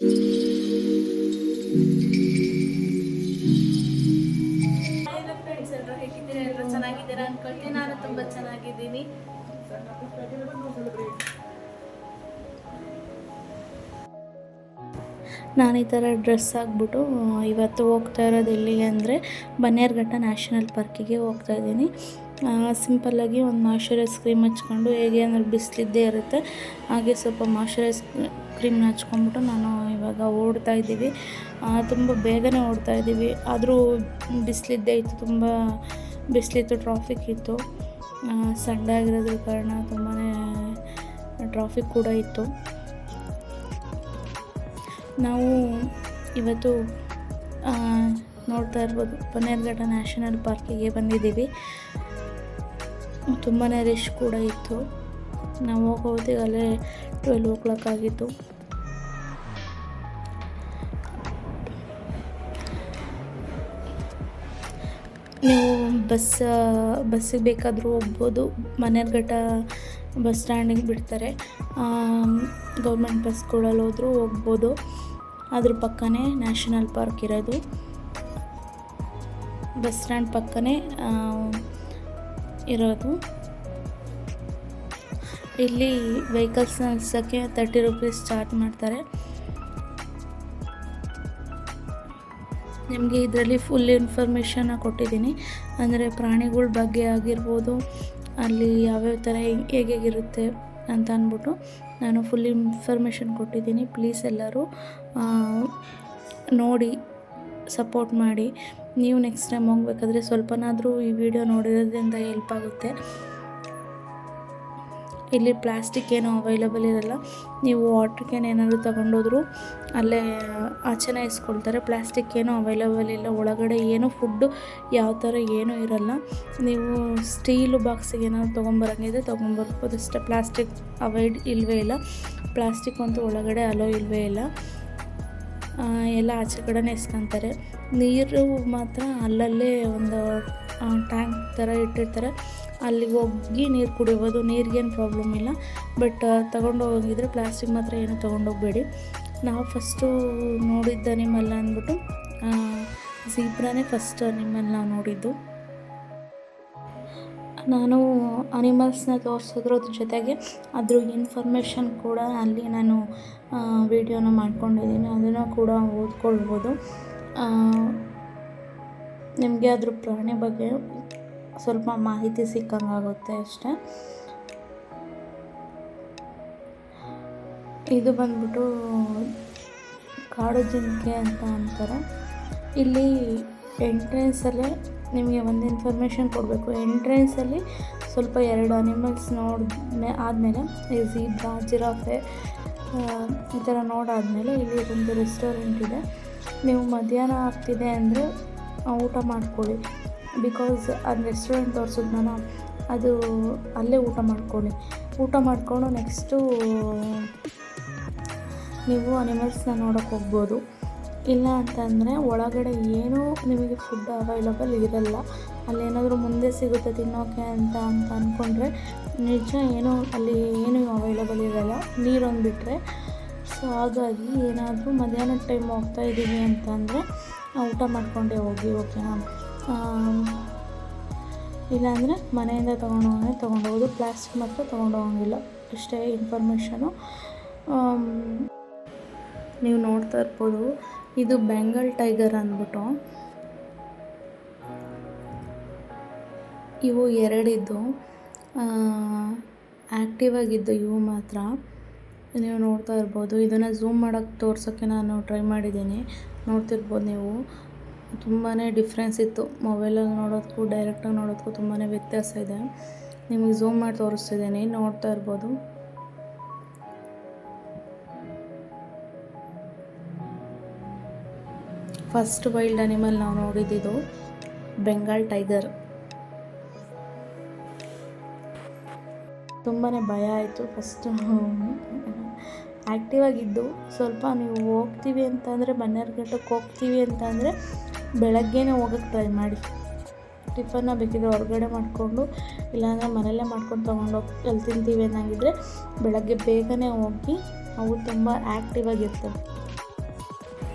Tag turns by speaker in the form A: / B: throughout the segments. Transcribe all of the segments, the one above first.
A: Friends, ಎಲ್ಲರೂ ಹೇಗಿದ್ದೀರಾ? ಎಲ್ಲರೂ ಚೆನ್ನಾಗಿದ್ದೀರಾ ಅನ್ಕೊಳ್ತೀನಿ. ನಾನು ತುಂಬ ಚೆನ್ನಾಗಿದ್ದೀನಿ. ನಾನು ಈ ಥರ ಡ್ರೆಸ್ ಹಾಕ್ಬಿಟ್ಟು ಇವತ್ತು ಹೋಗ್ತಾ ಇರೋದು ಎಲ್ಲಿಗೆ ಅಂದರೆ ಬನ್ನೇರುಘಟ್ಟ ನ್ಯಾಷನಲ್ ಪಾರ್ಕಿಗೆ ಹೋಗ್ತಾ ಇದ್ದೀನಿ. ಸಿಂಪಲ್ಲಾಗಿ ಒಂದು ಮಾಯ್ಶ್ಚರೈಸ್ ಕ್ರೀಮ್ ಹಚ್ಕೊಂಡು, ಹೇಗೆ ಅಂದರೆ ಬಿಸಿಲಿದ್ದೇ ಇರುತ್ತೆ, ಹಾಗೆ ಸ್ವಲ್ಪ ಮಾಯ್ಶ್ಚರೈಸ್ ಕ್ರೀಮ್ನ ಹಚ್ಕೊಂಡ್ಬಿಟ್ಟು ನಾನು ಇವಾಗ ಓಡ್ತಾ ಇದ್ದೀವಿ. ತುಂಬ ಬೇಗನೆ ಓಡ್ತಾ ಇದ್ದೀವಿ, ಆದರೂ ಬಿಸಿಲಿದ್ದೇ ಇತ್ತು, ತುಂಬ ಬಿಸಿಲಿತ್ತು, ಟ್ರಾಫಿಕ್ ಇತ್ತು. ಸಂಡೇ ಆಗಿರೋದ್ರ ಕಾರಣ ತುಂಬಾ ಟ್ರಾಫಿಕ್ ಕೂಡ ಇತ್ತು. ನಾವು ಇವತ್ತು ನೋಡ್ತಾ ಇರ್ಬೋದು ಬನ್ನೇರುಘಟ್ಟ ನ್ಯಾಷನಲ್ ಪಾರ್ಕಿಗೆ ಬಂದಿದ್ದೀವಿ. ತುಂಬಾ ರಶ್ ಕೂಡ ಇತ್ತು. ನಾವು ಹೋಗೋತ್ತಿಗೆ ಅಲ್ಲೇ 12 o'clock ಆಗಿತ್ತು. ನೀವು ಬಸ್ಸಿಗೆ ಬೇಕಾದರೂ ಹೋಗ್ಬೋದು. ಬನ್ನೇರುಘಟ್ಟ ಬಸ್ ಸ್ಟ್ಯಾಂಡಿಗೆ ಬಿಡ್ತಾರೆ. ಗೌರ್ಮೆಂಟ್ ಬಸ್ಗಳಲ್ಲಿ ಹೋದರೂ ಹೋಗ್ಬೋದು. ಅದ್ರ ಪಕ್ಕನೇ ನ್ಯಾಷನಲ್ ಪಾರ್ಕ್ ಇರೋದು. ಬಸ್ ಸ್ಟ್ಯಾಂಡ್ ಪಕ್ಕನೇ ಇರೋದು. ಇಲ್ಲಿ ವೆಹಿಕಲ್ಸ್ನ ನಿಲ್ಸೋಕ್ಕೆ 30 rupees ಚಾರ್ಜ್ ಮಾಡ್ತಾರೆ. ನಿಮಗೆ ಇದರಲ್ಲಿ ಫುಲ್ ಇನ್ಫಾರ್ಮೇಷನ್ನ ಕೊಟ್ಟಿದ್ದೀನಿ. ಅಂದರೆ ಪ್ರಾಣಿಗಳ ಬಗ್ಗೆ ಆಗಿರ್ಬೋದು, ಅಲ್ಲಿ ಯಾವ್ಯಾವ ಥರ ಹೇಗಿರುತ್ತೆ ಅಂತ ಅಂದ್ಬಿಟ್ಟು ನಾನು ಫುಲ್ ಇನ್ಫಾರ್ಮೇಷನ್ ಕೊಟ್ಟಿದ್ದೀನಿ. ಪ್ಲೀಸ್ ಎಲ್ಲರೂ ನೋಡಿ ಸಪೋರ್ಟ್ ಮಾಡಿ. ನೀವು ನೆಕ್ಸ್ಟ್ ಟೈಮ್ ಹೋಗ್ಬೇಕಾದ್ರೆ ಸ್ವಲ್ಪನಾದರೂ ಈ ವಿಡಿಯೋ ನೋಡಿರೋದ್ರಿಂದ ಹೆಲ್ಪ್ ಆಗುತ್ತೆ. ಇಲ್ಲಿ ಪ್ಲಾಸ್ಟಿಕ್ ಏನೂ ಅವೈಲಬಲ್ ಇರೋಲ್ಲ. ನೀವು ವಾಟರ್ ಕ್ಯಾನ್ ಏನಾದರೂ ತಗೊಂಡೋದ್ರು ಅಲ್ಲೇ ಆಚೆನೇ ಇಸ್ಕೊಳ್ತಾರೆ. ಪ್ಲಾಸ್ಟಿಕ್ ಏನೂ ಅವೈಲಬಲ್ ಇಲ್ಲ. ಒಳಗಡೆ ಏನೂ ಫುಡ್ಡು ಯಾವ ಥರ ಏನೂ ಇರೋಲ್ಲ. ನೀವು ಸ್ಟೀಲು ಬಾಕ್ಸಿಗೆ ಏನಾದ್ರು ತೊಗೊಂಬರಂಗಿದ್ರೆ ತೊಗೊಂಬರ್ಬೋದು ಅಷ್ಟೇ. ಪ್ಲಾಸ್ಟಿಕ್ ಅವಾಯ್ಡ್ ಇಲ್ಲವೇ ಇಲ್ಲ. ಪ್ಲಾಸ್ಟಿಕ್ ಅಂತೂ ಒಳಗಡೆ ಅಲೋ ಇಲ್ಲವೇ ಇಲ್ಲ. ಎಲ್ಲ ಆಚೆ ಕಡೆನೇ ಇಸ್ಕೊತಾರೆ. ನೀರು ಮಾತ್ರ ಅಲ್ಲಲ್ಲೇ ಒಂದು ಟ್ಯಾಂಕ್ ಥರ ಇಟ್ಟಿರ್ತಾರೆ, ಅಲ್ಲಿಗೆ ಹೋಗಿ ನೀರು ಕುಡಿಬೋದು. ನೀರಿಗೇನು ಪ್ರಾಬ್ಲಮ್ ಇಲ್ಲ. ಬಟ್ ತೊಗೊಂಡೋಗಿದ್ರೆ ಪ್ಲಾಸ್ಟಿಕ್ ಮಾತ್ರ ಏನು ತೊಗೊಂಡೋಗಬೇಡಿ. ನಾವು ಫಸ್ಟು ನೋಡಿದ್ದ ಅನಿಮಲ್ ಅಂದ್ಬಿಟ್ಟು ಝೀಬ್ರಾನೇ ಫಸ್ಟ್ ಅನಿಮಲ್ ನಾವು ನೋಡಿದ್ದು. ನಾನು ಅನಿಮಲ್ಸ್ನ ತೋರಿಸೋದ್ರ ಜೊತೆಗೆ ಅದ್ರ ಇನ್ಫಾರ್ಮೇಷನ್ ಕೂಡ ಅಲ್ಲಿ ನಾನು ವಿಡಿಯೋನ ಮಾಡ್ಕೊಂಡಿದ್ದೀನಿ. ಅದನ್ನು ಕೂಡ ಓದ್ಕೊಳ್ಬೋದು. ನಿಮಗೆ ಅದ್ರ ಪ್ರಾಣಿ ಬಗ್ಗೆ ಸ್ವಲ್ಪ ಮಾಹಿತಿ ಸಿಕ್ಕಂಗಾಗುತ್ತೆ ಅಷ್ಟೇ. ಇದು ಬಂದ್ಬಿಟ್ಟು ಕಾಡು ಜಿಂಕೆ ಅಂತ ಅಂತಾರೆ. ಇಲ್ಲಿ ಎಂಟ್ರೆನ್ಸಲ್ಲೇ ನಿಮಗೆ ಒಂದು ಇನ್ಫಾರ್ಮೇಷನ್ ಕೊಡಬೇಕು. ಎಂಟ್ರೆನ್ಸಲ್ಲಿ ಸ್ವಲ್ಪ 2 ಅನಿಮಲ್ಸ್ ಆದಮೇಲೆ ಈ ಝೀಬ್ರಾ, ಜಿರಾಫೆ ಈ ಥರ ನೋಡಾದಮೇಲೆ ಇಲ್ಲಿ ಒಂದು ರೆಸ್ಟೋರೆಂಟ್ ಇದೆ. ನೀವು ಮಧ್ಯಾಹ್ನ ಆಗ್ತಿದೆ ಅಂದರೆ ಊಟ ಮಾಡ್ಕೊಳ್ಳಿ. ಬಿಕಾಸ್ ಅದು ರೆಸ್ಟೋರೆಂಟ್ ತೋರಿಸಿದ್ನಲ್ಲ, ಅದು ಅಲ್ಲೇ ಊಟ ಮಾಡ್ಕೊಳ್ಳಿ. ಊಟ ಮಾಡಿಕೊಂಡು ನೆಕ್ಸ್ಟು ನೀವು ಅನಿಮಲ್ಸ್ನ ನೋಡೋಕ್ಕೆ ಹೋಗ್ಬೋದು. ಇಲ್ಲ ಅಂತಂದರೆ ಒಳಗಡೆ ಏನೂ ನಿಮಗೆ ಫುಡ್ ಅವೈಲಬಲ್ ಇರಲ್ಲ. ಅಲ್ಲೇನಾದರೂ ಮುಂದೆ ಸಿಗುತ್ತೆ ತಿನ್ನೋಕ್ಕೆ ಅಂತ ಅಂದ್ಕೊಂಡ್ರೆ ನಿಜ ಏನೂ ಅಲ್ಲಿ ಏನೂ ಅವೈಲಬಲ್ ಇರಲ್ಲ, ನೀರೊಂದು ಬಿಟ್ಟರೆ. ಸೊ ಹಾಗಾಗಿ ಏನಾದರೂ ಮಧ್ಯಾಹ್ನದ ಟೈಮ್ ಹೋಗ್ತಾ ಇದ್ದೀವಿ ಅಂತಂದರೆ ಊಟ ಮಾಡ್ಕೊಂಡೇ ಹೋಗಿ, ಓಕೆನಾ? ಇಲ್ಲಾಂದರೆ ಮನೆಯಿಂದ ತೊಗೊಂಡೋಗೋದು. ಪ್ಲಾಸ್ಟಿಕ್ ಮಾತ್ರ ತೊಗೊಂಡೋಗಂಗಿಲ್ಲ. ಇಷ್ಟೇ ಇನ್ಫಾರ್ಮೇಷನು. ನೀವು ನೋಡ್ತಾ ಇರ್ಬೋದು, ಇದು ಬೆಂಗಾಲ್ ಟೈಗರ್ ಅಂದ್ಬಿಟ್ಟು. ಇವು 2 ಇದ್ದು ಆ್ಯಕ್ಟಿವ್ ಆಗಿದ್ದು ಇವು ಮಾತ್ರ. ನೀವು ನೋಡ್ತಾ ಇರ್ಬೋದು. ಇದನ್ನು ಝೂಮ್ ಮಾಡೋಕ್ಕೆ ತೋರ್ಸೋಕ್ಕೆ ನಾನು ಟ್ರೈ ಮಾಡಿದ್ದೀನಿ. ನೋಡ್ತಿರ್ಬೋದು ನೀವು, ತುಂಬಾ ಡಿಫ್ರೆನ್ಸ್ ಇತ್ತು. ಮೊಬೈಲಲ್ಲಿ ನೋಡೋದಕ್ಕೂ ಡೈರೆಕ್ಟಾಗಿ ನೋಡೋದಕ್ಕೂ ತುಂಬಾ ವ್ಯತ್ಯಾಸ ಇದೆ. ನಿಮಗೆ ಝೂಮ್ ಮಾಡಿ ತೋರಿಸ್ತಿದ್ದೀನಿ, ನೋಡ್ತಾ ಇರ್ಬೋದು. ಫಸ್ಟ್ ವೈಲ್ಡ್ ಅನಿಮಲ್ ನಾವು ನೋಡಿದ್ದು ಬೆಂಗಾಲ್ ಟೈಗರ್. ತುಂಬಾ ಭಯ ಆಯಿತು ಫಸ್ಟು. ಆ್ಯಕ್ಟಿವ್ ಆಗಿದ್ದು. ಸ್ವಲ್ಪ ನೀವು ಹೋಗ್ತೀವಿ ಅಂತಂದರೆ, ಬನ್ನೇರುಘಟ್ಟಕ್ಕೆ ಹೋಗ್ತೀವಿ ಅಂತಂದರೆ ಬೆಳಗ್ಗೆನೇ ಹೋಗೋಕ್ಕೆ ಟ್ರೈ ಮಾಡಿ. ಟಿಫನ್ನ ಬೇಕಿದ್ರೆ ಹೊರಗಡೆ ಮಾಡಿಕೊಂಡು, ಇಲ್ಲಾಂದರೆ ಮನೆಯಲ್ಲೇ ಮಾಡ್ಕೊಂಡು ತೊಗೊಂಡೋಗಿ ಅಲ್ಲಿ ತಿಂತೀವಿ ಅನ್ನಂಗಿದ್ರೆ ಬೆಳಗ್ಗೆ ಬೇಗನೆ ಹೋಗಿ. ಅವು ತುಂಬ ಆ್ಯಕ್ಟಿವ್ ಆಗಿರ್ತವೆ.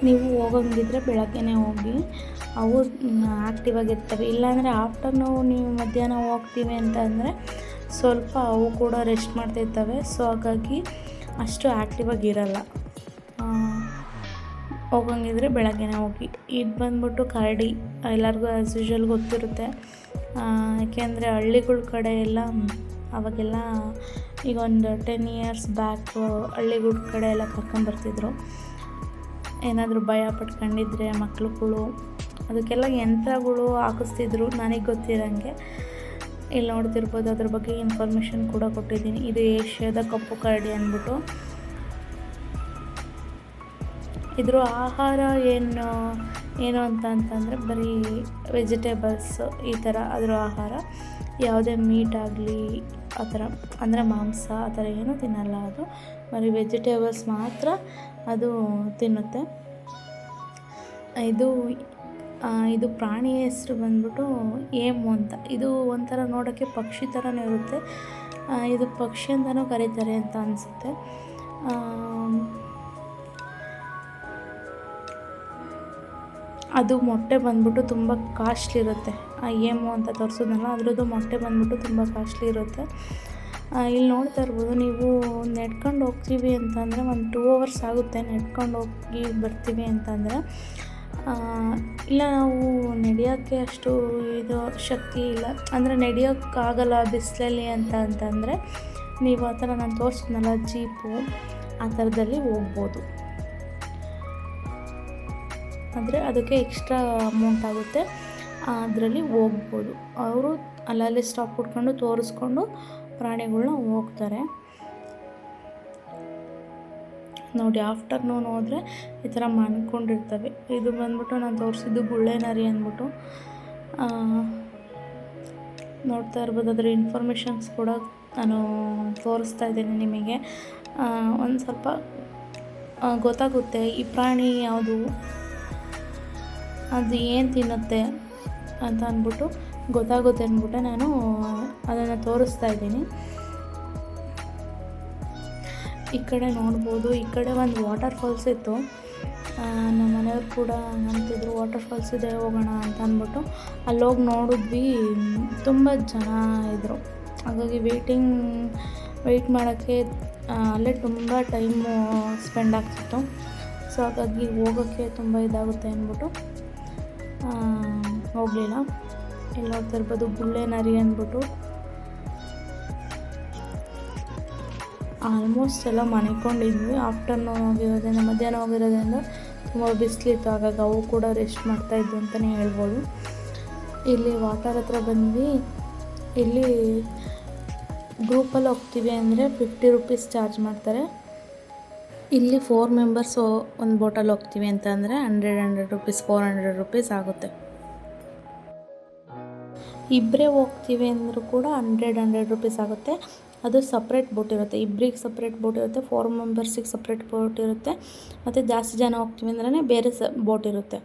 A: ನೀವು ಹೋಗಂಗಿದ್ರೆ ಬೆಳಗ್ಗೆನೇ ಹೋಗಿ, ಅವು ಆ್ಯಕ್ಟಿವ್ ಆಗಿರ್ತವೆ. ಇಲ್ಲಾಂದರೆ ಆಫ್ಟರ್ನೂನ್ ನೀವು ಮಧ್ಯಾಹ್ನ ಹೋಗ್ತೀವಿ ಅಂತ ಅಂದರೆ ಸ್ವಲ್ಪ ಅವು ಕೂಡ ರೆಸ್ಟ್ ಮಾಡ್ತಿರ್ತವೆ. ಸೊ ಹಾಗಾಗಿ ಅಷ್ಟು ಆ್ಯಕ್ಟಿವ್ ಆಗಿರಲ್ಲ. ಹೋಗಂಗಿದ್ರೆ ಬೆಳಗ್ಗೆನೇ ಹೋಗಿ. ಇದು ಬಂದ್ಬಿಟ್ಟು ಕರಡಿ, ಎಲ್ಲರಿಗೂ ಆ್ಯಸ್ ಯೂಶ್ವಲ್ ಗೊತ್ತಿರುತ್ತೆ. ಯಾಕೆಂದರೆ ಹಳ್ಳಿಗಳ ಕಡೆ ಎಲ್ಲ ಅವಾಗೆಲ್ಲ ಈಗ ಒಂದು 10 ಇಯರ್ಸ್ ಬ್ಯಾಕು ಹಳ್ಳಿಗಳ ಕಡೆ ಎಲ್ಲ ಕರ್ಕೊಂಬರ್ತಿದ್ರು. ಏನಾದರೂ ಭಯ ಪಟ್ಕೊಂಡಿದ್ರೆ ಮಕ್ಳುಗಳು ಅದಕ್ಕೆಲ್ಲ ಯಂತ್ರಗಳು ಹಾಕಿಸ್ತಿದ್ರು, ನನಗೆ ಗೊತ್ತಿರೋಂಗೆ. ಇಲ್ಲಿ ನೋಡ್ತಿರ್ಬೋದು, ಅದ್ರ ಬಗ್ಗೆ ಇನ್ಫಾರ್ಮೇಷನ್ ಕೂಡ ಕೊಟ್ಟಿದ್ದೀನಿ. ಇದು ಏಷ್ಯಾದ ಕಪ್ಪು ಕರಡಿ ಅಂದ್ಬಿಟ್ಟು. ಇದ್ರ ಆಹಾರ ಏನು ಅಂತಂದರೆ ಬರೀ ವೆಜಿಟೇಬಲ್ಸ್ ಈ ಥರ ಅದರ ಆಹಾರ. ಯಾವುದೇ ಮೀಟ್ ಆಗಲಿ ಆ ಥರ ಅಂದರೆ ಮಾಂಸ ಆ ಥರ ಏನೂ ತಿನ್ನಲ್ಲ. ಅದು ಬರೀ ವೆಜಿಟೇಬಲ್ಸ್ ಮಾತ್ರ ಅದು ತಿನ್ನುತ್ತೆ. ಇದು ಪ್ರಾಣಿ ಹೆಸರು ಬಂದ್ಬಿಟ್ಟು ಏಮು ಅಂತ. ಇದು ಒಂಥರ ನೋಡೋಕ್ಕೆ ಪಕ್ಷಿ ಥರನೇ ಇರುತ್ತೆ. ಇದು ಪಕ್ಷಿ ಅಂತಲೂ ಕರೀತಾರೆ ಅಂತ ಅನಿಸುತ್ತೆ. ಅದು ಮೊಟ್ಟೆ ಬಂದ್ಬಿಟ್ಟು ತುಂಬ ಕಾಸ್ಟ್ಲಿ ಇರುತ್ತೆ. ಏಮು ಅಂತ ತೋರಿಸೋದಲ್ಲ, ಅದರದ್ದು ಮೊಟ್ಟೆ ಬಂದ್ಬಿಟ್ಟು ತುಂಬ ಕಾಸ್ಟ್ಲಿ ಇರುತ್ತೆ. ಇಲ್ಲಿ ನೋಡ್ತಾ ಇರ್ಬೋದು ನೀವು. ನೆಡ್ಕೊಂಡು ಹೋಗ್ತೀವಿ ಅಂತಂದರೆ ಒಂದು 2 hours ಆಗುತ್ತೆ ನೆಡ್ಕೊಂಡು ಹೋಗಿ ಬರ್ತೀವಿ ಅಂತಂದರೆ. ಇಲ್ಲ ನಾವು ನಡೆಯೋಕ್ಕೆ ಅಷ್ಟು ಇದು ಶಕ್ತಿ ಇಲ್ಲ ಅಂದರೆ ನಡೆಯೋಕ್ಕಾಗಲ್ಲ ಬಿಸಿಲಲ್ಲಿ ಅಂತಂದರೆ ನೀವು ಆ ಥರ ನಾನು ತೋರಿಸಿದ್ನಲ್ಲ ಜೀಪು, ಆ ಥರದಲ್ಲಿ ಹೋಗ್ಬೋದು. ಆದರೆ ಅದಕ್ಕೆ ಎಕ್ಸ್ಟ್ರಾ ಅಮೌಂಟ್ ಆಗುತ್ತೆ, ಅದರಲ್ಲಿ ಹೋಗ್ಬೋದು. ಅವರು ಅಲ್ಲಲ್ಲಿ ಸ್ಟಾಪ್ ಕೊಟ್ಕೊಂಡು ತೋರಿಸ್ಕೊಂಡು ಪ್ರಾಣಿಗಳ್ನ ಹೋಗ್ತಾರೆ. ನೋಡಿ, ಆಫ್ಟರ್ನೂನ್ ಹೋದರೆ ಈ ಥರ ಮನ್ಕೊಂಡಿರ್ತವೆ. ಇದು ಬಂದ್ಬಿಟ್ಟು ನಾನು ತೋರಿಸಿದ್ದು ಗುಳ್ಳೆ ನರಿ ಅಂದ್ಬಿಟ್ಟು. ನೋಡ್ತಾ ಇರ್ಬೋದು, ಅದರ ಇನ್ಫಾರ್ಮೇಷನ್ಸ್ ಕೂಡ ನಾನು ತೋರಿಸ್ತಾ ಇದ್ದೀನಿ ನಿಮಗೆ. ಒಂದು ಸ್ವಲ್ಪ ಗೊತ್ತಾಗುತ್ತೆ ಈ ಪ್ರಾಣಿ ಯಾವುದು, ಅದು ಏನು ತಿನ್ನುತ್ತೆ ಅಂತ ಅಂದ್ಬಿಟ್ಟು ಗೊತ್ತಾಗುತ್ತೆ ಅಂದ್ಬಿಟ್ಟು ನಾನು ಅದನ್ನು ತೋರಿಸ್ತಾ ಇದ್ದೀನಿ. ಈ ಕಡೆ ನೋಡ್ಬೋದು, ಈ ಕಡೆ ಒಂದು ವಾಟರ್ ಫಾಲ್ಸ್ ಇತ್ತು. ನಮ್ಮ ಮನೆಯವ್ರು ಕೂಡ ಅಂತಿದ್ರು ವಾಟರ್ ಫಾಲ್ಸ್ ಇದೆ ಹೋಗೋಣ ಅಂತ ಅಂದ್ಬಿಟ್ಟು. ಅಲ್ಲೋಗಿ ನೋಡಿದ್ವಿ, ತುಂಬ ಜನ ಇದ್ದರು. ಹಾಗಾಗಿ ವೆಯ್ಟ್ ಮಾಡೋಕ್ಕೆ ಅಲ್ಲೇ ತುಂಬ ಟೈಮು ಸ್ಪೆಂಡ್ ಆಗ್ತಿತ್ತು. ಸೊ ಹಾಗಾಗಿ ಹೋಗೋಕ್ಕೆ ತುಂಬ ಇದಾಗುತ್ತೆ ಅಂದ್ಬಿಟ್ಟು ಹೋಗಲಿಲ್ಲ. ಇಲ್ಲಿ ನೋಡ್ತಾ ಇರ್ಬೋದು ಗುಳ್ಳೆ ನರಿ ಅಂದ್ಬಿಟ್ಟು. ಆಲ್ಮೋಸ್ಟ್ ಎಲ್ಲ ಮನೆಕೊಂಡಿದ್ವಿ. ಆಫ್ಟರ್ನೂನ್ ಹೋಗಿರೋದ್ರಿಂದ, ಮಧ್ಯಾಹ್ನ ಹೋಗಿರೋದ್ರಿಂದ ತುಂಬ ಬಿಸಿಲಿತ್ತು. ಹಾಗಾಗಿ ಅವು ಕೂಡ ರೆಸ್ಟ್ ಮಾಡ್ತಾಯಿದ್ವು ಅಂತಲೇ ಹೇಳ್ಬೋದು. ಇಲ್ಲಿ ವಾಟರ್ ಹತ್ರ ಬಂದ್ವಿ. ಇಲ್ಲಿ ಗ್ರೂಪಲ್ಲಿ ಹೋಗ್ತೀವಿ ಅಂದರೆ 50 rupees ಚಾರ್ಜ್ ಮಾಡ್ತಾರೆ. ಇಲ್ಲಿ 4 ಮೆಂಬರ್ಸು ಒಂದು ಬೋಟಲ್ಲಿ ಹೋಗ್ತೀವಿ ಅಂತ ಅಂದರೆ 100 rupees 400 rupees ಆಗುತ್ತೆ. ಇಬ್ಬರೇ ಹೋಗ್ತೀವಿ ಅಂದರೂ ಕೂಡ 100 rupees ಆಗುತ್ತೆ. ಅದು ಸಪ್ರೇಟ್ ಬೋಟ್ ಇರುತ್ತೆ. ಇಬ್ಬರಿಗೆ ಸಪ್ರೇಟ್ ಬೋಟ್ ಇರುತ್ತೆ, 4 ಮೆಂಬರ್ಸಿಗೆ ಸಪ್ರೇಟ್ ಬೋಟ್ ಇರುತ್ತೆ, ಮತ್ತು ಜಾಸ್ತಿ ಜನ ಹೋಗ್ತೀವಿ ಅಂದ್ರೆ ಬೇರೆ ಬೋಟ್ ಇರುತ್ತೆ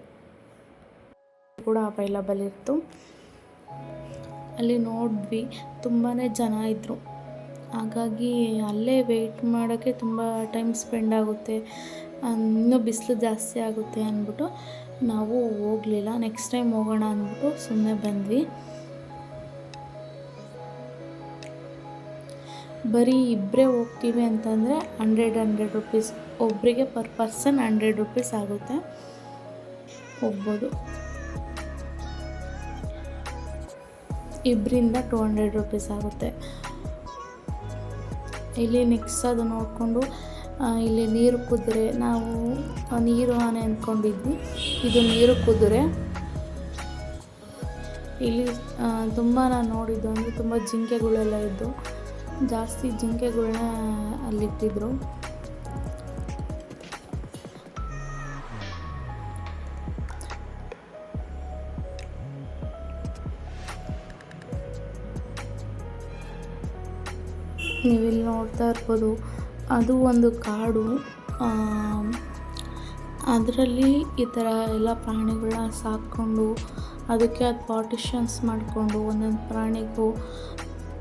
A: ಕೂಡ ಅವೈಲಬಲ್ ಇತ್ತು. ಅಲ್ಲಿ ನೋಡಿದ್ವಿ, ತುಂಬಾ ಜನ ಇದ್ದರು. ಹಾಗಾಗಿ ಅಲ್ಲೇ ವೆಯ್ಟ್ ಮಾಡೋಕ್ಕೆ ತುಂಬ ಟೈಮ್ ಸ್ಪೆಂಡ್ ಆಗುತ್ತೆ, ಇನ್ನೂ ಬಿಸಿಲು ಜಾಸ್ತಿ ಆಗುತ್ತೆ ಅಂದ್ಬಿಟ್ಟು ನಾವು ಹೋಗಲಿಲ್ಲ. ನೆಕ್ಸ್ಟ್ ಟೈಮ್ ಹೋಗೋಣ ಅಂದ್ಬಿಟ್ಟು ಸುಮ್ಮನೆ ಬಂದ್ವಿ. ಬರೀ ಇಬ್ಬರೇ ಹೋಗ್ತೀವಿ ಅಂತಂದರೆ 100 rupees, ಒಬ್ಬರಿಗೆ ಪರ್ ಪರ್ಸನ್ 100 rupees ಆಗುತ್ತೆ, ಹೋಗ್ಬೋದು. ಇಬ್ಬರಿಂದ 200 rupees ಆಗುತ್ತೆ. ಇಲ್ಲಿ ನೆಕ್ಸ್ಟ್ ಅದು ನೋಡಿಕೊಂಡು ಇಲ್ಲಿ ನೀರು ಕುದುರೆ, ನಾವು ನೀರು ಆನೆ ಅಂದ್ಕೊಂಡಿದ್ವಿ, ಇದು ನೀರು ಕುದುರೆ. ಇಲ್ಲಿ ತುಂಬ ನಾನು ನೋಡಿದ್ದು ಅಂದರೆ ತುಂಬ ಜಿಂಕೆಗಳೆಲ್ಲ ಇದ್ದು, ಜಾಸ್ತಿ ಜಿಂಕೆಗಳನ್ನ ಅಲ್ಲಿಟ್ಟಿದ್ರು. ನೀವಿಲ್ಲಿ ನೋಡ್ತಾ ಇರ್ಬೋದು, ಅದು ಒಂದು ಕಾಡು. ಅದರಲ್ಲಿ ಈ ಥರ ಎಲ್ಲ ಪ್ರಾಣಿಗಳನ್ನ ಸಾಕ್ಕೊಂಡು ಅದಕ್ಕೆ ಅದು ಪಾರ್ಟಿಷನ್ಸ್ ಮಾಡಿಕೊಂಡು ಒಂದೊಂದು ಪ್ರಾಣಿಗೂ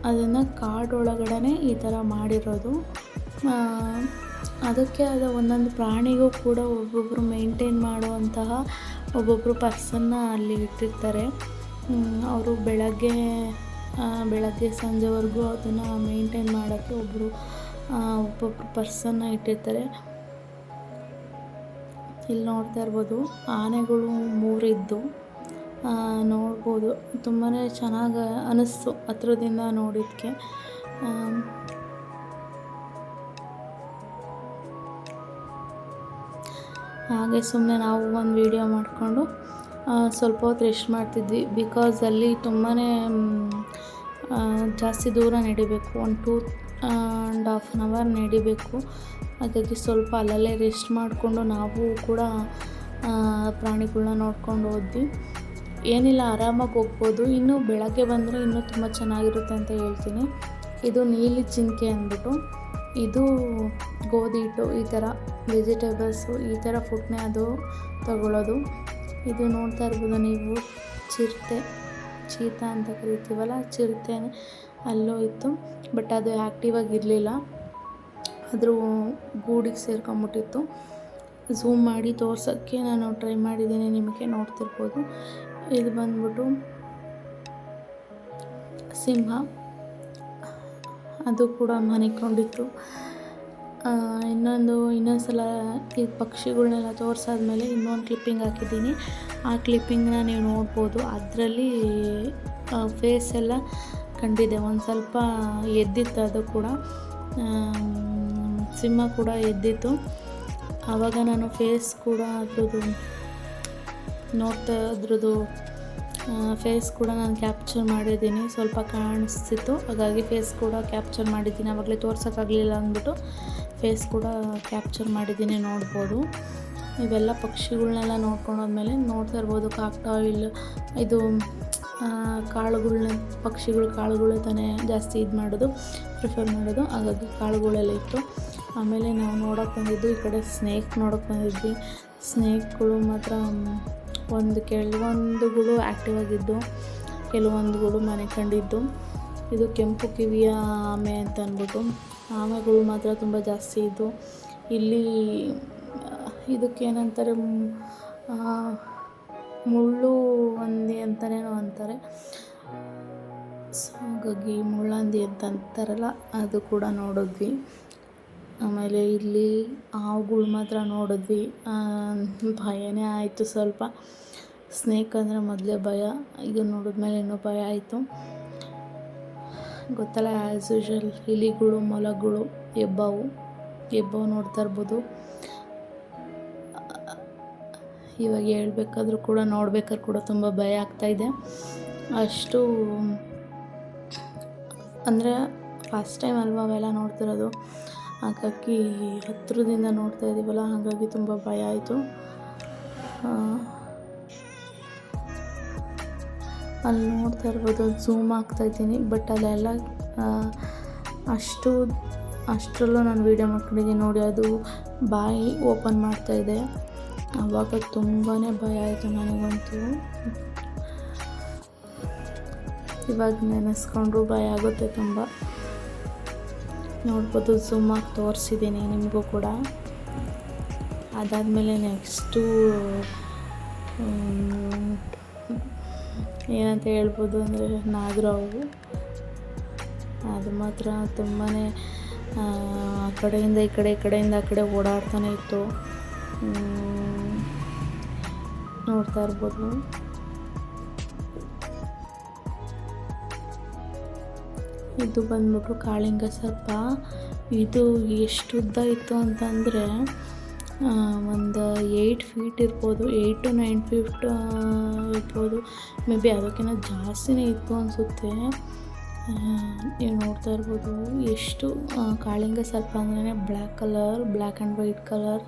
A: ಅದನ್ನು ಕಾಡೊಳಗಡೆ ಈ ಥರ ಮಾಡಿರೋದು. ಅದಕ್ಕೆ ಆದ ಒಂದೊಂದು ಪ್ರಾಣಿಗೂ ಕೂಡ ಒಬ್ಬೊಬ್ಬರು ಮೇಂಟೈನ್ ಮಾಡುವಂತಹ ಒಬ್ಬೊಬ್ಬರು ಪರ್ಸನ್ನ ಅಲ್ಲಿ ಇಟ್ಟಿರ್ತಾರೆ. ಅವರು ಬೆಳಗ್ಗೆ ಸಂಜೆವರೆಗೂ ಅದನ್ನು ಮೇಂಟೈನ್ ಮಾಡೋಕ್ಕೆ ಒಬ್ಬೊಬ್ಬರು ಪರ್ಸನ್ನ ಇಟ್ಟಿರ್ತಾರೆ. ಇಲ್ಲಿ ನೋಡ್ತಾ ಇರ್ಬೋದು ಆನೆಗಳು 3 ಇದ್ದು ನೋಡ್ಬೋದು. ತುಂಬಾ ಚೆನ್ನಾಗಿ ಅನ್ನಿಸ್ತು ಹತ್ರದಿಂದ ನೋಡಿದ್ದಕ್ಕೆ. ಹಾಗೆ ಸುಮ್ಮನೆ ನಾವು ಒಂದು ವಿಡಿಯೋ ಮಾಡಿಕೊಂಡು ಸ್ವಲ್ಪ ಹೊತ್ತು ರೆಸ್ಟ್ ಮಾಡ್ತಿದ್ವಿ. ಬಿಕಾಸ್ ಅಲ್ಲಿ ತುಂಬಾ ಜಾಸ್ತಿ ದೂರ ನಡಿಬೇಕು, 1-2.5 hour ನಡಿಬೇಕು. ಹಾಗಾಗಿ ಸ್ವಲ್ಪ ಅಲ್ಲಲ್ಲೇ ರೆಸ್ಟ್ ಮಾಡಿಕೊಂಡು ನಾವು ಕೂಡ ಪ್ರಾಣಿಗಳನ್ನ ನೋಡ್ಕೊಂಡು ಹೋದ್ವಿ. ಏನಿಲ್ಲ, ಆರಾಮಾಗಿ ಹೋಗ್ಬೋದು. ಇನ್ನೂ ಬೆಳಗ್ಗೆ ಬಂದರೆ ಇನ್ನೂ ತುಂಬ ಚೆನ್ನಾಗಿರುತ್ತೆ ಅಂತ ಹೇಳ್ತೀನಿ. ಇದು ನೀಲಿ ಜಿಂಕೆ ಅಂದ್ಬಿಟ್ಟು, ಇದು ಗೋಧಿ ಹಿಟ್ಟು, ಈ ಥರ ವೆಜಿಟೇಬಲ್ಸು, ಈ ಥರ ಫುಡ್ನೇ ಅದು ತಗೊಳ್ಳೋದು. ಇದು ನೋಡ್ತಾ ಇರ್ಬೋದು ನೀವು, ಚೀತಾ ಅಂತ ಕರಿತೀವಲ್ಲ, ಚಿರತೆ ಅಲ್ಲೂ ಇತ್ತು. ಬಟ್ ಅದು ಆ್ಯಕ್ಟಿವ್ ಆಗಿರಲಿಲ್ಲ, ಅದ್ರ ಗೂಡಿಗೆ ಸೇರ್ಕೊಂಬಿಟ್ಟಿತ್ತು. ಝೂಮ್ ಮಾಡಿ ತೋರ್ಸೋಕ್ಕೆ ನಾನು ಟ್ರೈ ಮಾಡಿದ್ದೀನಿ, ನಿಮಗೆ ನೋಡ್ತಿರ್ಬೋದು. ಇದು ಬಂದ್ಬಿಟ್ಟು ಸಿಂಹ, ಅದು ಕೂಡ ಮನಿಕೊಂಡಿತ್ತು. ಇನ್ನೊಂದು ಸಲ ಈ ಪಕ್ಷಿಗಳನ್ನೆಲ್ಲ ತೋರಿಸಾದ್ಮೇಲೆ ಇನ್ನೊಂದು ಕ್ಲಿಪ್ಪಿಂಗ್ ಹಾಕಿದ್ದೀನಿ. ಆ ಕ್ಲಿಪ್ಪಿಂಗ್ನ ನೀವು ನೋಡ್ಬೋದು. ಅದರಲ್ಲಿ ಫೇಸ್ ಎಲ್ಲ ಕಂಡಿದೆ, ಒಂದು ಸ್ವಲ್ಪ ಎದ್ದಿತ್ತು. ಅದು ಕೂಡ ಸಿಂಹ ಕೂಡ ಎದ್ದಿತ್ತು. ಆವಾಗ ನಾನು ಫೇಸ್ ಕೂಡ ಅದ್ರದ್ದು ಫೇಸ್ ಕೂಡ ನಾನು ಕ್ಯಾಪ್ಚರ್ ಮಾಡಿದ್ದೀನಿ. ಸ್ವಲ್ಪ ಕಾಣಿಸ್ತಿತ್ತು, ಹಾಗಾಗಿ ಫೇಸ್ ಕೂಡ ಕ್ಯಾಪ್ಚರ್ ಮಾಡಿದ್ದೀನಿ. ಆವಾಗಲೇ ತೋರ್ಸೋಕ್ಕಾಗಲಿಲ್ಲ ಅಂದ್ಬಿಟ್ಟು ಫೇಸ್ ಕೂಡ ಕ್ಯಾಪ್ಚರ್ ಮಾಡಿದ್ದೀನಿ, ನೋಡ್ಬೋದು. ಇವೆಲ್ಲ ಪಕ್ಷಿಗಳನ್ನೆಲ್ಲ ನೋಡ್ಕೊಂಡೋದ್ಮೇಲೆ ನೋಡ್ತಾ ಇರ್ಬೋದು ಕಾಕ್ಟಾಯಿಲ್. ಇದು ಪಕ್ಷಿಗಳು ಕಾಳುಗಳು ತಾನೇ ಜಾಸ್ತಿ ಪ್ರಿಫರ್ ಮಾಡೋದು, ಹಾಗಾಗಿ ಕಾಳುಗಳೆಲ್ಲ ಇತ್ತು. ಆಮೇಲೆ ನಾವು ನೋಡೋಕೆ ಬಂದಿದ್ದು ಈ ಕಡೆ ಸ್ನೇಕ್ ನೋಡೋಕೆ ಬಂದಿದ್ವಿ. ಸ್ನೇಕ್ಗಳು ಮಾತ್ರ ಕೆಲವೊಂದುಗಳು ಆ್ಯಕ್ಟಿವ್ ಆಗಿದ್ದು, ಕೆಲವೊಂದುಗಳು ಮನೆ ಕಂಡಿದ್ದು. ಇದು ಕೆಂಪು ಕಿವಿಯ ಆಮೆ ಅಂತ ಅಂದ್ಬಿಟ್ಟು, ಆಮೆಗಳು ಮಾತ್ರ ತುಂಬ ಜಾಸ್ತಿ ಇದ್ದು. ಇಲ್ಲಿ ಇದಕ್ಕೇನಂತಾರೆ, ಮುಳ್ಳು ಹಂದಿ ಅಂತಲೇನೋ ಅಂತಾರೆ. ಸೊ ಹಾಗಾಗಿ ಮುಳ್ಳಂದಿ ಅಂತ ಅಂತಾರಲ್ಲ, ಅದು ಕೂಡ ನೋಡಿದ್ವಿ. ಆಮೇಲೆ ಇಲ್ಲಿ ಹಾವುಗಳು ಮಾತ್ರ ನೋಡಿದ್ವಿ. ಭಯನೇ ಆಯಿತು ಸ್ವಲ್ಪ. ಸ್ನೇಕ್ ಅಂದರೆ ಮೊದಲೇ ಭಯ, ಇದು ನೋಡಿದ್ಮೇಲೆ ಇನ್ನೂ ಭಯ ಆಯಿತು. ಗೊತ್ತಲ್ಲ, ಆ್ಯಸ್ ಯೂಶ್ವಲ್ ಇಲಿಗಳು, ಮೊಲಗಳು, ಹೆಬ್ಬಾವು ನೋಡ್ತಾ ಇರ್ಬೋದು. ಇವಾಗ ಹೇಳ್ಬೇಕಾದ್ರೂ ಕೂಡ ನೋಡ್ಬೇಕಾದ್ರೂ ಕೂಡ ತುಂಬ ಭಯ ಆಗ್ತಾಯಿದೆ. ಅಷ್ಟು ಅಂದರೆ ಫಸ್ಟ್ ಟೈಮ್ ಅಲ್ವಾ ಅವೆಲ್ಲ ನೋಡ್ತಿರೋದು, ಹಾಗಾಗಿ ಹತ್ತಿರದಿಂದ ನೋಡ್ತಾ ಇದ್ದೀವಲ್ಲ, ಹಾಗಾಗಿ ತುಂಬ ಭಯ ಆಯಿತು. ಅಲ್ಲಿ ನೋಡ್ತಾ ಇರ್ಬೋದು, ಝೂಮ್ ಆಗ್ತಾಯಿದ್ದೀನಿ. ಬಟ್ ಅಲ್ಲೆಲ್ಲ ಅಷ್ಟರಲ್ಲೂ ನಾನು ವೀಡಿಯೋ ಮಾಡ್ಕೊಂಡಿದ್ದೀನಿ ನೋಡಿ. ಅದು ಬಾಯಿ ಓಪನ್ ಮಾಡ್ತಾಯಿದೆ, ಆವಾಗ ತುಂಬಾ ಭಯ ಆಯಿತು ನನಗಂತೂ. ಇವಾಗ ನೆನೆಸ್ಕೊಂಡ್ರೂ ಭಯ ಆಗುತ್ತೆ ತುಂಬ. ನೋಡ್ಬೋದು, ಝೂಮಾಗಿ ತೋರಿಸಿದ್ದೀನಿ ನಿಮಗೂ ಕೂಡ. ಅದಾದಮೇಲೆ ನೆಕ್ಸ್ಟು ಏನಂತ ಹೇಳ್ಬೋದು ಅಂದರೆ, ನಾಗರಹಾವು. ಅದು ಮಾತ್ರ ತುಂಬಾ ಆ ಕಡೆಯಿಂದ ಈ ಕಡೆಯಿಂದ ಆ ಕಡೆ ಓಡಾಡ್ತಾನೆ ಇತ್ತು. ನೋಡ್ತಾ ಇರ್ಬೋದು. ಇದು ಬಂದ್ಬಿಟ್ಟು ಕಾಳಿಂಗ ಸರ್ಪ. ಇದು ಎಷ್ಟು ಉದ್ದ ಇತ್ತು ಅಂತಂದರೆ ಒಂದು 8 feet ಇರ್ಬೋದು, 8 to 9 feet ಇರ್ಬೋದು. ಮೇ ಬಿ ಅದಕ್ಕಿಂತ ಜಾಸ್ತಿನೇ ಇತ್ತು ಅನಿಸುತ್ತೆ. ನೀವು ನೋಡ್ತಾ ಇರ್ಬೋದು ಎಷ್ಟು ಕಾಳಿಂಗ ಸರ್ಪ ಅಂದ್ರೆ ಬ್ಲ್ಯಾಕ್ ಆ್ಯಂಡ್ ವೈಟ್ ಕಲರ್,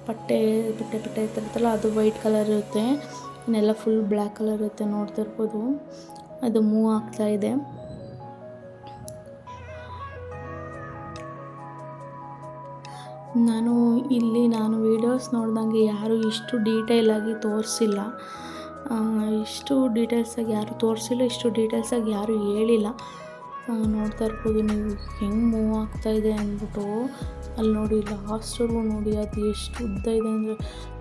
A: ಪಟ್ಟೆ ಇರ್ತಿರ್ತಲ್ಲ, ಅದು ವೈಟ್ ಕಲರ್ ಇರುತ್ತೆ, ಇನ್ನೆಲ್ಲ ಫುಲ್ ಬ್ಲ್ಯಾಕ್ ಕಲರ್ ಇರುತ್ತೆ. ನೋಡ್ತಾ ಇರ್ಬೋದು, ಅದು ಮೂವ್ ಆಗ್ತಾಯಿದೆ. ನಾನು ವೀಡಿಯೋಸ್ ನೋಡ್ದಂಗೆ ಯಾರೂ ಇಷ್ಟು ಡೀಟೇಲಾಗಿ ತೋರಿಸಿಲ್ಲ, ಇಷ್ಟು ಡೀಟೇಲ್ಸಾಗಿ ಯಾರೂ ಹೇಳಿಲ್ಲ. ನೋಡ್ತಾ ಇರ್ಬೋದು ನೀವು ಹೆಂಗೆ ಮೂವ್ ಆಗ್ತಾಯಿದೆ ಅಂದ್ಬಿಟ್ಟು. ಅಲ್ಲಿ ನೋಡಿ ಲಾಸ್ಟ್ವರೆಗೂ ನೋಡಿ ಅದು ಎಷ್ಟು ಉದ್ದ ಇದೆ ಅಂದರೆ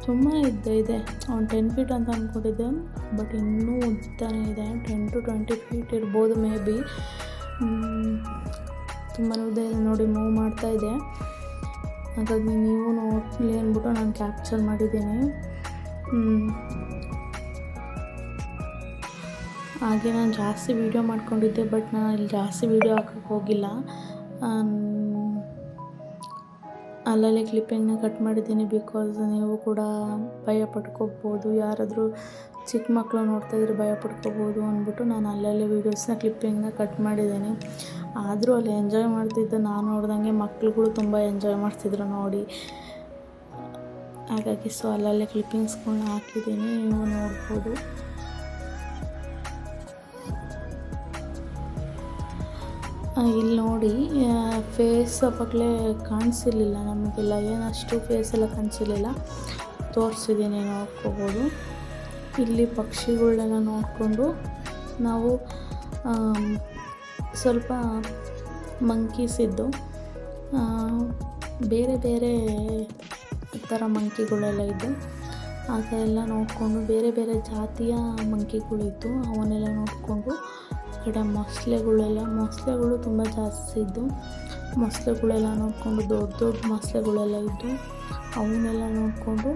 A: ತುಂಬ ಉದ್ದ ಇದೆ. ಅವ್ನು 10 ಫೀಟ್ ಅಂತ ಅಂದ್ಕೊಂಡಿದ್ದೆ, ಬಟ್ ಇನ್ನೂ ಉದ್ದನೇ ಇದೆ. 10 to 20 ಫೀಟ್ ಇರ್ಬೋದು ಮೇ ಬಿ. ತುಂಬಾ ಉದ್ದ ಇದೆ ನೋಡಿ, ಮೂವ್ ಮಾಡ್ತಾಯಿದೆ. ಹಾಗಾಗಿ ನೀವು ನೋಡಲಿ ಅಂದ್ಬಿಟ್ಟು ನಾನು ಕ್ಯಾಪ್ಚರ್ ಮಾಡಿದ್ದೀನಿ. ಹಾಗೆ ನಾನು ಜಾಸ್ತಿ ವೀಡಿಯೋ ಮಾಡ್ಕೊಂಡಿದ್ದೆ, ಬಟ್ ನಾನು ಇಲ್ಲಿ ಜಾಸ್ತಿ ವೀಡಿಯೋ ಹಾಕೋಕ್ಕೆ ಹೋಗಿಲ್ಲ. ಅಲ್ಲಲ್ಲೇ ಕ್ಲಿಪ್ಪಿಂಗ್ನ ಕಟ್ ಮಾಡಿದ್ದೀನಿ. ಬಿಕಾಸ್ ನೀವು ಕೂಡ ಭಯ ಪಡ್ಕೋಬೋದು, ಯಾರಾದರೂ ಚಿಕ್ಕ ಮಕ್ಕಳು ನೋಡ್ತಾಯಿದ್ರೆ ಭಯ ಪಡ್ಕೋಬೋದು ಅಂದ್ಬಿಟ್ಟು ನಾನು ಅಲ್ಲಲ್ಲೇ ವೀಡಿಯೋಸ್ನ ಕ್ಲಿಪ್ಪಿಂಗ್ನ ಕಟ್ ಮಾಡಿದ್ದೀನಿ. ಆದರೂ ಅಲ್ಲಿ ಎಂಜಾಯ್ ಮಾಡ್ತಿದ್ದೆ. ನಾನು ನೋಡ್ದಂಗೆ ಮಕ್ಳುಗಳು ತುಂಬ ಎಂಜಾಯ್ ಮಾಡ್ತಿದ್ರು ನೋಡಿ. ಹಾಗಾಗಿ ಅಲ್ಲಲ್ಲೇ ಕ್ಲಿಪ್ಪಿಂಗ್ಸ್ಗಳನ್ನ ಹಾಕಿದ್ದೀನಿ, ನೀವು ನೋಡ್ಬೋದು. ಇಲ್ಲಿ ನೋಡಿ ಫೇಸ್ ಅವಾಗಲೇ ಕಾಣಿಸಿರ್ಲಿಲ್ಲ ನಮಗೆಲ್ಲ, ಏನಷ್ಟು ಫೇಸೆಲ್ಲ ಕಾಣಿಸಿರ್ಲಿಲ್ಲ, ತೋರಿಸಿದ್ದೀನಿ, ನೋಡ್ಕೋಬೋದು. ಇಲ್ಲಿ ಪಕ್ಷಿಗಳನ್ನೆಲ್ಲ ನೋಡಿಕೊಂಡು ನಾವು ಸ್ವಲ್ಪ ಮಂಕೀಸ್ ಇದ್ದು, ಬೇರೆ ಬೇರೆ ಥರ ಮಂಕಿಗಳೆಲ್ಲ ಇದ್ದು, ಅದೆಲ್ಲ ನೋಡಿಕೊಂಡು ಬೇರೆ ಬೇರೆ ಜಾತಿಯ ಮಂಕಿಗಳಿದ್ದು ಅವನ್ನೆಲ್ಲ ನೋಡಿಕೊಂಡು, ಈ ಕಡೆ ಮೊಸಳೆಗಳು ತುಂಬ ಜಾಸ್ತಿ ಇದ್ದು, ಮೊಸಳೆಗಳೆಲ್ಲ ನೋಡಿಕೊಂಡು ದೊಡ್ಡ ದೊಡ್ಡ ಮೊಸಳೆಗಳೆಲ್ಲ ಇದ್ದು ಅವನ್ನೆಲ್ಲ ನೋಡಿಕೊಂಡು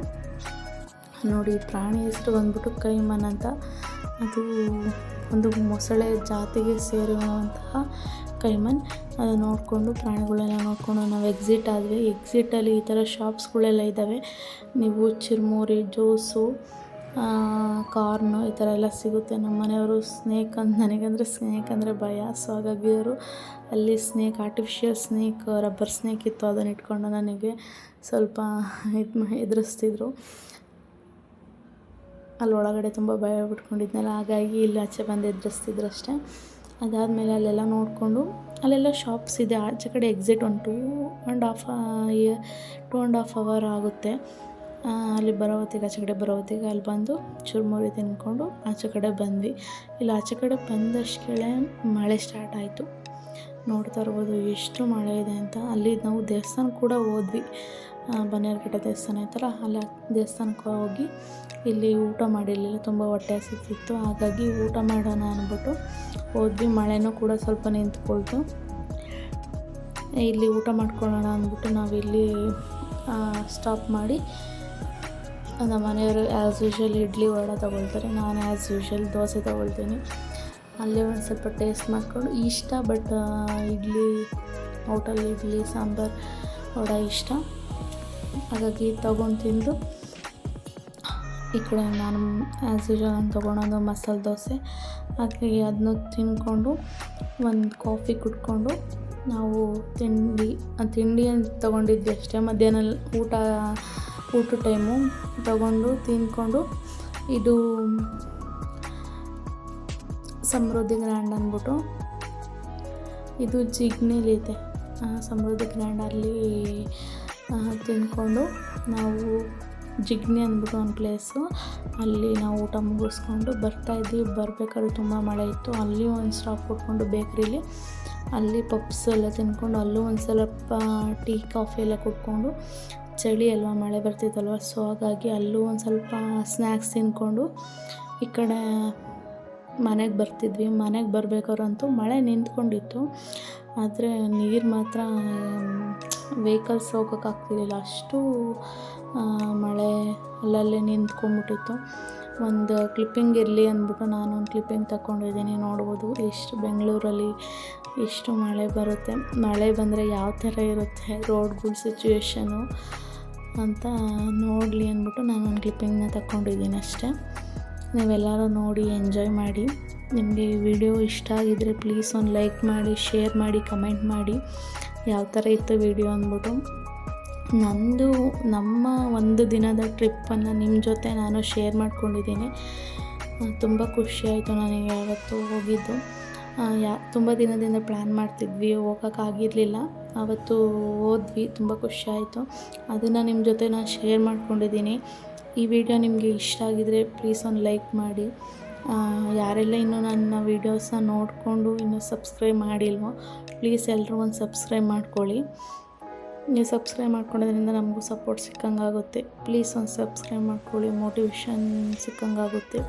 A: ನೋಡಿ. ಪ್ರಾಣಿ ಹೆಸರು ಬಂದ್ಬಿಟ್ಟು ಕೈಮನ್ ಅಂತ. ಅದು ಒಂದು ಮೊಸಳೆ ಜಾತಿಗೆ ಸೇರಿರುವಂತಹ ಕೈಮನ್. ಅದು ನೋಡಿಕೊಂಡು ಪ್ರಾಣಿಗಳೆಲ್ಲ ನೋಡಿಕೊಂಡು ನಾವು ಎಕ್ಸಿಟ್ ಆದ್ವಿ. ಎಕ್ಸಿಟಲ್ಲಿ ಈ ಥರ ಶಾಪ್ಸ್ಗಳೆಲ್ಲ ಇದ್ದಾವೆ. ನೀವು ಚಿರ್ಮುರಿ, ಜ್ಯೂಸು, ಕಾರ್ನು ಈ ಥರ ಎಲ್ಲ ಸಿಗುತ್ತೆ. ನಮ್ಮ ಮನೆಯವರು ಸ್ನೇಕ್ ಅಂತ, ನನಗಂದರೆ ಸ್ನೇಕ್ ಅಂದರೆ ಭಯ. ಸೊ ಹಾಗಾಗಿ ಅವರು ಅಲ್ಲಿ ಆರ್ಟಿಫಿಷಿಯಲ್ ಸ್ನೇಕ್, ರಬ್ಬರ್ ಸ್ನೇಕ್ ಇತ್ತು, ಅದನ್ನು ಇಟ್ಕೊಂಡು ನನಗೆ ಸ್ವಲ್ಪ ಎದುರಿಸ್ತಿದ್ರು. ಅಲ್ಲಿ ಒಳಗಡೆ ತುಂಬ ಭಯ ಬಿಟ್ಕೊಂಡಿದ್ನಲ್ಲ, ಹಾಗಾಗಿ ಇಲ್ಲಿ ಆಚೆ ಬಂದು ಎದುರಿಸ್ತಿದ್ರು ಅಷ್ಟೇ. ಅದಾದಮೇಲೆ ಅಲ್ಲೆಲ್ಲ ನೋಡಿಕೊಂಡು ಅಲ್ಲೆಲ್ಲ ಶಾಪ್ಸ್ ಇದೆ. ಆಚೆ ಕಡೆ ಎಕ್ಸಿಟ್ ಒಂದು 2.5 hour ಆಗುತ್ತೆ. ಅಲ್ಲಿ ಆಚೆ ಕಡೆ ಬರೋತ್ತಿಗೆ ಅಲ್ಲಿ ಬಂದು ಚುರುಮುರಿ ತಿನ್ಕೊಂಡು ಆಚೆ ಕಡೆ ಬಂದ್ವಿ. ಇಲ್ಲಿ ಆಚೆ ಕಡೆ ಬಂದಷ್ಟೇ ಮಳೆ ಸ್ಟಾರ್ಟ್ ಆಯಿತು. ನೋಡ್ತಾ ಇರ್ಬೋದು ಎಷ್ಟು ಮಳೆ ಇದೆ ಅಂತ. ಅಲ್ಲಿ ನಾವು ದೇವಸ್ಥಾನ ಕೂಡ ಹೋದ್ವಿ, ಬನ್ನೇರುಘಟ್ಟ ದೇವಸ್ಥಾನ ಐತಲ್ಲ, ಅಲ್ಲಿ ದೇವಸ್ಥಾನಕ್ಕೆ ಹೋಗಿ ಇಲ್ಲಿ ಊಟ ಮಾಡಿರಲಿಲ್ಲ, ತುಂಬ ಹೊಟ್ಟೆ ಹಸಿತಿತ್ತು. ಹಾಗಾಗಿ ಊಟ ಮಾಡೋಣ ಅಂದ್ಬಿಟ್ಟು ಹೋದ್ವಿ. ಮಳೆನೂ ಕೂಡ ಸ್ವಲ್ಪ ನಿಂತ್ಕೊಳ್ತು. ಇಲ್ಲಿ ಊಟ ಮಾಡ್ಕೊಳ್ಳೋಣ ಅಂದ್ಬಿಟ್ಟು ನಾವಿಲ್ಲಿ ಸ್ಟಾಪ್ ಮಾಡಿ, ನಮ್ಮ ಮನೆಯವರು ಆ್ಯಸ್ ಯೂಶ್ವಲ್ ಇಡ್ಲಿ ವಡೆ ತೊಗೊಳ್ತಾರೆ, ನಾನು ಆ್ಯಸ್ ಯೂಶ್ವಲ್ ದೋಸೆ ತೊಗೊಳ್ತೀನಿ. ಅಲ್ಲೇ ಒಂದು ಸ್ವಲ್ಪ ಟೇಸ್ಟ್ ಮಾಡಿಕೊಂಡು ಇಷ್ಟ, ಬಟ್ ಹೋಟೆಲ್ ಇಡ್ಲಿ ಸಾಂಬಾರು ವಡೆ ಇಷ್ಟ, ಹಾಗಾಗಿ ತೊಗೊಂಡು ತಿಂದು ಈ ಕಡೆ ನಾನು ಆ್ಯಸ್ ಯೂಶ್ವಲ್ ನಾನು ತೊಗೊಳೋದು ಮಸಾಲೆ ದೋಸೆ. ಹಾಗಾಗಿ ಅದನ್ನು ತಿಂದ್ಕೊಂಡು ಒಂದು ಕಾಫಿ ಕುಡ್ಕೊಂಡು ನಾವು ತಿಂಡಿ ಅಂತ ತೊಗೊಂಡಿದ್ವಿ ಅಷ್ಟೇ. ಮಧ್ಯಾಹ್ನ ಊಟ ಟೈಮು ತೊಗೊಂಡು ತಿಂದ್ಕೊಂಡು, ಇದು ಸಮೃದ್ಧಿ ಗ್ರ್ಯಾಂಡ್ ಅಂದ್ಬಿಟ್ಟು ಇದು ಜಿಗ್ನಿಲಿದೆ, ಸಮೃದ್ಧಿ ಗ್ರ್ಯಾಂಡಲ್ಲಿ ತಿಂದ್ಕೊಂಡು ನಾವು ಜಿಗ್ನಿ ಅಂದ್ಬಿಟ್ಟು ಒಂದು ಪ್ಲೇಸು, ಅಲ್ಲಿ ನಾವು ಊಟ ಮುಗಿಸ್ಕೊಂಡು ಬರ್ತಾಯಿದ್ವಿ. ಬರಬೇಕಾದ್ರೆ ತುಂಬ ಮಳೆ ಇತ್ತು. ಅಲ್ಲಿ ಒಂದು ಸ್ಟಾಪ್ ಕೊಟ್ಕೊಂಡು ಬೇಕ್ರಿಲಿ ಅಲ್ಲಿ ಪಪ್ಸ್ ಎಲ್ಲ ತಿಂದ್ಕೊಂಡು, ಅಲ್ಲೂ ಒಂದು ಸ್ವಲ್ಪ ಟೀ ಕಾಫಿ ಎಲ್ಲ ಕುಡ್ಕೊಂಡು, ಚಳಿ ಅಲ್ವಾ, ಮಳೆ ಬರ್ತಿತ್ತಲ್ವ, ಸೊ ಹಾಗಾಗಿ ಅಲ್ಲೂ ಒಂದು ಸ್ವಲ್ಪ ಸ್ನ್ಯಾಕ್ಸ್ ತಿಂದ್ಕೊಂಡು ಈ ಕಡೆ ಮನೆಗೆ ಬರ್ತಿದ್ವಿ. ಮನೆಗೆ ಬರಬೇಕಾದ್ರಂತೂ ಮಳೆ ನಿಂತ್ಕೊಂಡಿತ್ತು, ಆದರೆ ನೀರು ಮಾತ್ರ ವೆಹಿಕಲ್ಸ್ ಹೋಗೋಕ್ಕಾಗ್ತಿರಲಿಲ್ಲ, ಅಷ್ಟು ಮಳೆ ಅಲ್ಲಲ್ಲೇ ನಿಂತ್ಕೊಂಡ್ಬಿಟ್ಟಿತ್ತು. ಒಂದು ಕ್ಲಿಪ್ಪಿಂಗ್ ಇರಲಿ ಅಂದ್ಬಿಟ್ಟು ನಾನೊಂದು ಕ್ಲಿಪ್ಪಿಂಗ್ ತಗೊಂಡಿದ್ದೀನಿ. ನೋಡ್ಬೋದು ಎಷ್ಟು ಬೆಂಗಳೂರಲ್ಲಿ ಎಷ್ಟು ಮಳೆ ಬರುತ್ತೆ, ಮಳೆ ಬಂದರೆ ಯಾವ ಥರ ಇರುತ್ತೆ ರೋಡ್ಗಳ ಸಿಚುವೇಶನು ಅಂತ ನೋಡಲಿ ಅಂದ್ಬಿಟ್ಟು ನಾನೊಂದು ಕ್ಲಿಪ್ಪಿಂಗ್ನ ತಗೊಂಡಿದ್ದೀನಿ ಅಷ್ಟೇ. ನೀವೆಲ್ಲರೂ ನೋಡಿ ಎಂಜಾಯ್ ಮಾಡಿ. ನಿಮಗೆ ಈ ವಿಡಿಯೋ ಇಷ್ಟ ಆಗಿದ್ದರೆ ಪ್ಲೀಸ್ ಒಂದು ಲೈಕ್ ಮಾಡಿ, ಶೇರ್ ಮಾಡಿ, ಕಮೆಂಟ್ ಮಾಡಿ ಯಾವ ಥರ ಇತ್ತು ವಿಡಿಯೋ ಅಂದ್ಬಿಟ್ಟು. ನಮ್ಮ ಒಂದು ದಿನದ ಟ್ರಿಪ್ಪನ್ನು ನಿಮ್ಮ ಜೊತೆ ನಾನು ಶೇರ್ ಮಾಡ್ಕೊಂಡಿದ್ದೀನಿ. ತುಂಬ ಖುಷಿಯಾಯಿತು ನನಗೆ ಯಾವತ್ತೂ ಹೋಗಿದ್ದು. ತುಂಬ ದಿನದಿಂದ ಪ್ಲ್ಯಾನ್ ಮಾಡ್ತಿದ್ವಿ, ಹೋಗೋಕ್ಕಾಗಿರಲಿಲ್ಲ. ಆವತ್ತು ಹೋದ್ವಿ, ತುಂಬ ಖುಷಿಯಾಯಿತು. ಅದನ್ನು ನಿಮ್ಮ ಜೊತೆ ನಾನು ಶೇರ್ ಮಾಡ್ಕೊಂಡಿದ್ದೀನಿ. ಈ ವಿಡಿಯೋ ನಿಮಗೆ ಇಷ್ಟ ಆಗಿದರೆ ಪ್ಲೀಸ್ ಒಂದು ಲೈಕ್ ಮಾಡಿ, ಯಾರೆಲ್ಲ ಇನ್ನೂ ನನ್ನ ವೀಡಿಯೋಸ್ನ ನೋಡಿಕೊಂಡು ಇನ್ನೂ ಸಬ್ಸ್ಕ್ರೈಬ್ ಮಾಡಿಲ್ವೋ ಪ್ಲೀಸ್ ಎಲ್ಲರೂ ಒಂದು ಸಬ್ಸ್ಕ್ರೈಬ್ ಮಾಡ್ಕೊಳ್ಳಿ. ನೀವು ಸಬ್ಸ್ಕ್ರೈಬ್ ಮಾಡ್ಕೊಳ್ಳೋದ್ರಿಂದ ನಮಗೂ ಸಪೋರ್ಟ್ ಸಿಕ್ಕಂಗಾಗುತ್ತೆ. ಪ್ಲೀಸ್ ಒಂದು ಸಬ್ಸ್ಕ್ರೈಬ್ ಮಾಡ್ಕೊಳ್ಳಿ, ಮೋಟಿವೇಶನ್ ಸಿಕ್ಕಂಗಾಗುತ್ತೆ.